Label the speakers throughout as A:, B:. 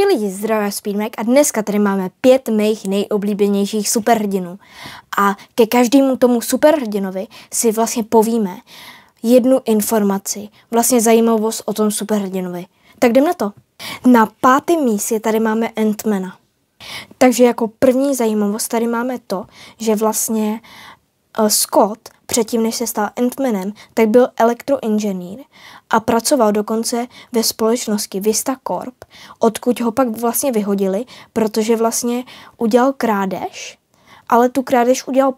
A: Ahoj lidi, zdravím Speedmac a dneska tady máme 5 mých nejoblíbenějších superhrdinů. A ke každému tomu superhrdinovi si vlastně povíme jednu informaci, vlastně zajímavost o tom superhrdinovi. Tak jdem na to. Na 5. místě tady máme Ant-Mana. Takže jako první zajímavost tady máme to, že vlastně Scott, předtím než se stal Ant-Manem, tak byl elektroinženýr a pracoval dokonce ve společnosti Vista Corp, odkud ho pak vlastně vyhodili, protože vlastně udělal krádež, ale tu krádež udělal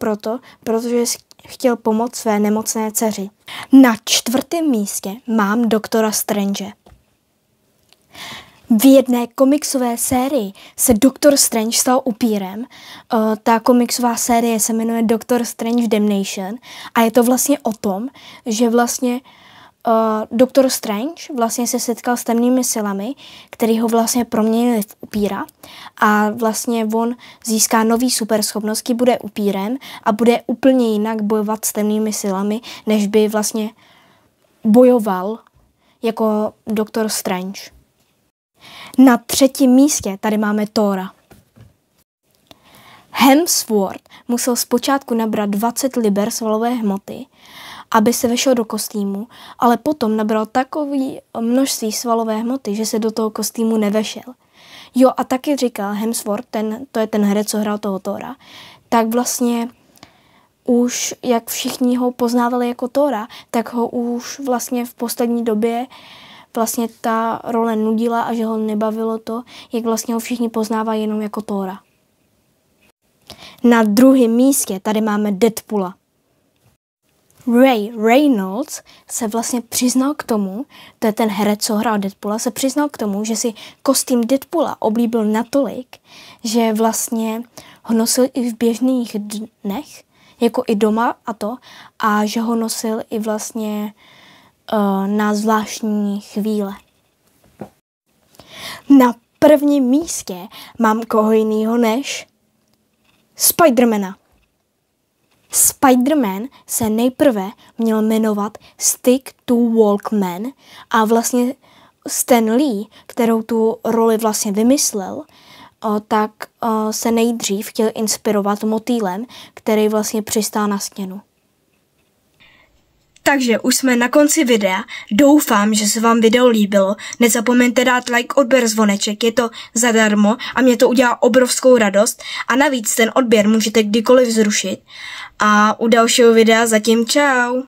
A: protože chtěl pomoct své nemocné dceři. Na 4. místě mám Doktora Strange. V jedné komiksové sérii se Doktor Strange stal upírem. Ta komiksová série se jmenuje Doctor Strange Damnation a je to vlastně o tom, že vlastně Doktor Strange vlastně se setkal s temnými silami, který ho vlastně proměnili v upíra a vlastně on získá nový superschopnosti, bude upírem a bude úplně jinak bojovat s temnými silami, než by vlastně bojoval jako Doktor Strange. Na 3. místě tady máme Thora. Hemsworth musel zpočátku nabrat 20 liber svalové hmoty, aby se vešel do kostýmu, ale potom nabral takové množství svalové hmoty, že se do toho kostýmu nevešel. Jo, a taky říkal Hemsworth, to je ten herec, co hrál toho Thora, tak vlastně už, jak všichni ho poznávali jako Thora, tak ho už vlastně v poslední době vlastně ta role nudila a že ho nebavilo to, jak vlastně ho všichni poznávají jenom jako Thora. Na 2. místě tady máme Deadpoola. Ray Reynolds se vlastně přiznal k tomu, to je ten herec, co hrál Deadpoola, se přiznal k tomu, že si kostým Deadpoola oblíbil natolik, že vlastně ho nosil i v běžných dnech, jako i doma a že ho nosil i vlastně na zvláštní chvíle. Na 1. místě mám koho jinýho než Spidermana. Spiderman se nejprve měl jmenovat Stick to Walkman a vlastně Stan Lee, kterou tu roli vlastně vymyslel, tak se nejdřív chtěl inspirovat motýlem, který vlastně přistál na stěnu. Takže už jsme na konci videa, doufám, že se vám video líbilo, nezapomeňte dát like, odběr, zvoneček, je to zadarmo a mě to udělá obrovskou radost a navíc ten odběr můžete kdykoliv zrušit a u dalšího videa zatím čau!